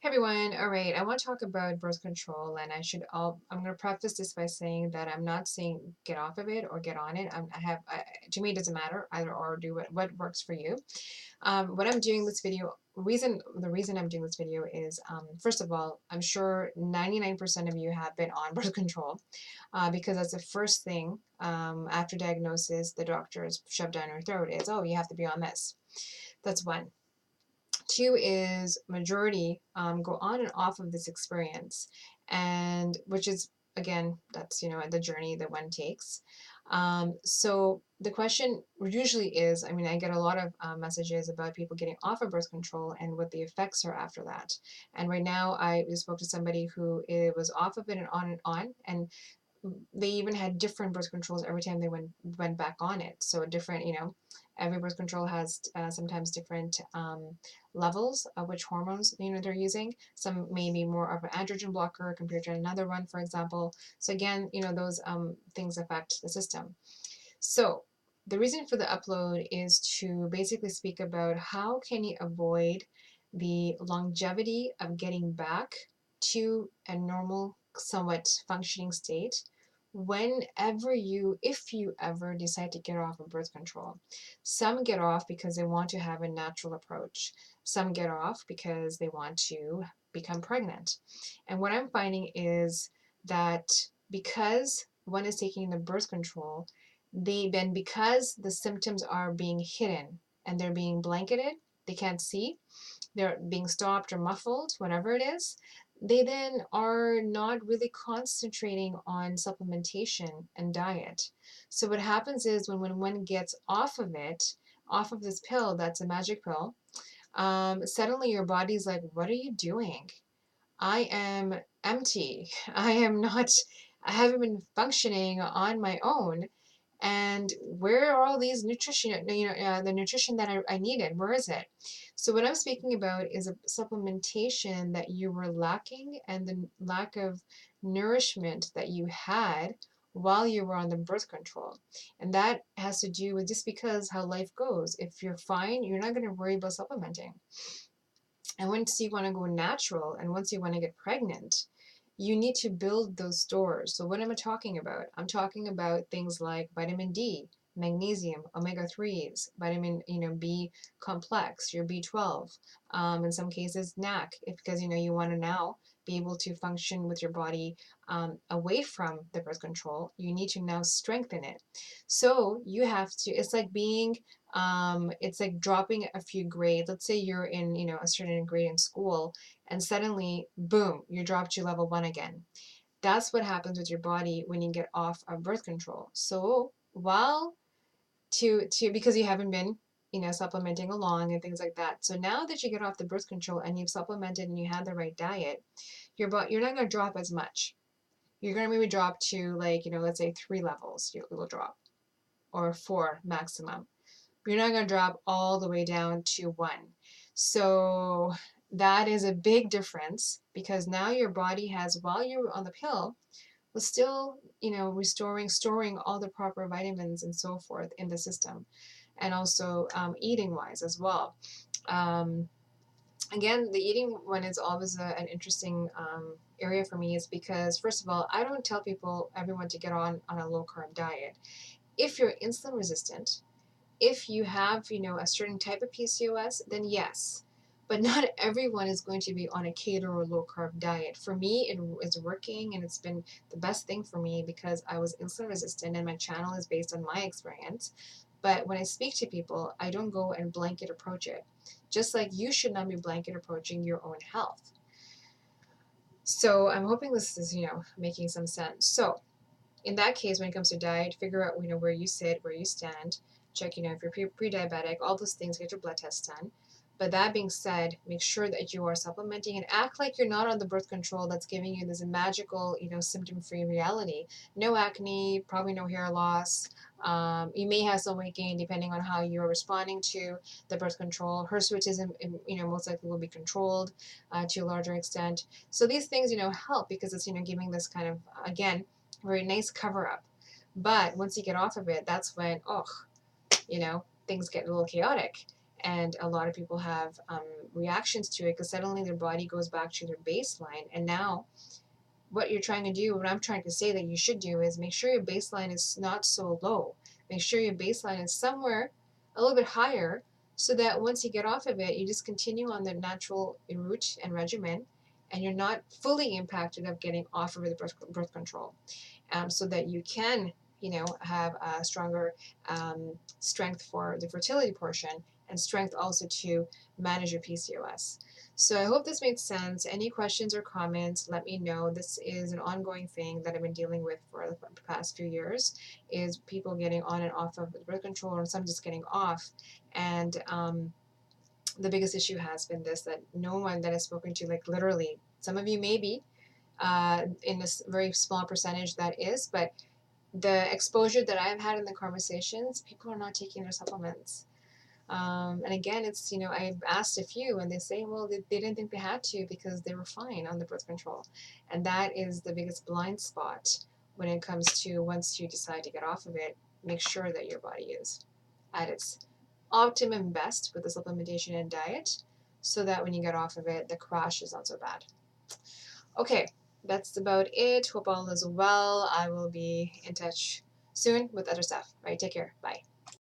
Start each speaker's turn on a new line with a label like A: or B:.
A: Hey everyone, all right, I want to talk about birth control, and I'm going to preface this by saying that I'm not saying get off of it or get on it. To me, it doesn't matter either or. Do what works for you. What I'm doing this video, the reason I'm doing this video is, first of all, I'm sure 99% of you have been on birth control, because that's the first thing, after diagnosis, the doctors shove down your throat is, oh, you have to be on this. That's one. Two is majority go on and off of this experience, and which is, again, that's the journey that one takes. So the question usually is, I mean, I get a lot of messages about people getting off of birth control and what the effects are after that. And right now, I just spoke to somebody who was off of it and on, and they even had different birth controls every time they went back on it. So a different, every birth control has sometimes different levels of which hormones they're using. Some may be more of an androgen blocker compared to another one, for example. So again, those things affect the system. So the reason for the upload is to basically speak about how can you avoid the longevity of getting back to a normal, somewhat functioning state if you ever decide to get off of birth control. Some get off because they want to have a natural approach. Some get off because they want to become pregnant. And what I'm finding is that because one is taking the birth control, because the symptoms are being hidden and they're being blanketed, they can't see, they're being stopped or muffled, whatever it is, they then are not really concentrating on supplementation and diet. So what happens is when one gets off of it, off of this pill, that's a magic pill, suddenly your body's like, what are you doing? I am empty. I haven't been functioning on my own. And where are all these nutrition, the nutrition that I needed? Where is it? So what I'm speaking about is a supplementation that you were lacking, and the lack of nourishment that you had while you were on the birth control. And that has to do with just because how life goes. If you're fine, you're not going to worry about supplementing. And once you want to go natural and once you want to get pregnant, you need to build those stores. So what am I talking about? I'm talking about things like vitamin D, magnesium, omega-3s, vitamin, B complex, your B12, in some cases NAC, because you want to now be able to function with your body away from the birth control. You need to now strengthen it. So you have to, it's like dropping a few grades. Let's say you're in, a certain grade in school, and suddenly, boom, you drop to level 1 again. That's what happens with your body when you get off of birth control. So while because you haven't been, supplementing along and things like that. So now that you get off the birth control and you've supplemented and you had the right diet, you're not going to drop as much. You're going to maybe drop to, like, let's say 3 levels you will drop, or 4 maximum. You're not going to drop all the way down to 1. So that is a big difference, because now your body has, while you're on the pill, was still, storing all the proper vitamins and so forth in the system, and also eating wise as well. Um, Again, the eating one is always an interesting area for me, is because, first of all, I don't tell everyone to get on a low carb diet. If you're insulin resistant, if you have, a certain type of PCOS, then yes. But not everyone is going to be on a keto or low carb diet. For me, it is working, and it's been the best thing for me because I was insulin resistant, and my channel is based on my experience. But when I speak to people, I don't go and blanket approach it. Just like you should not be blanket approaching your own health. So I'm hoping this is, making some sense. So in that case, when it comes to diet, figure out, where you sit, where you stand, check, if you're pre-diabetic, all those things, get your blood tests done. But that being said, make sure that you are supplementing and act like you're not on the birth control that's giving you this magical, symptom-free reality. No acne, probably no hair loss. You may have some weight gain depending on how you're responding to the birth control. Hirsutism, most likely will be controlled to a larger extent. So these things, help, because it's, giving this kind of, again, very nice cover up. But once you get off of it, that's when, things get a little chaotic. And a lot of people have reactions to it because suddenly their body goes back to their baseline. And now what you're trying to do, what I'm trying to say that you should do is make sure your baseline is not so low. Make sure your baseline is somewhere a little bit higher so that once you get off of it, you just continue on the natural route and regimen and you're not fully impacted of getting off of the birth control, so that you can, have a stronger strength for the fertility portion and strength also to manage your PCOS. So I hope this made sense. Any questions or comments, let me know. This is an ongoing thing that I've been dealing with for the past few years, is people getting on and off of birth control, or some just getting off. And the biggest issue has been this, that no one that I've spoken to, like literally, some of you maybe, in a very small percentage that is, but the exposure that I've had in the conversations, people are not taking their supplements. And again, it's, I've asked a few and they say, well, they didn't think they had to because they were fine on the birth control. And that is the biggest blind spot when it comes to, once you decide to get off of it, make sure that your body is at its optimum best with the supplementation and diet so that when you get off of it, the crash is not so bad. Okay, that's about it. Hope all is well. I will be in touch soon with other stuff. All right, take care. Bye.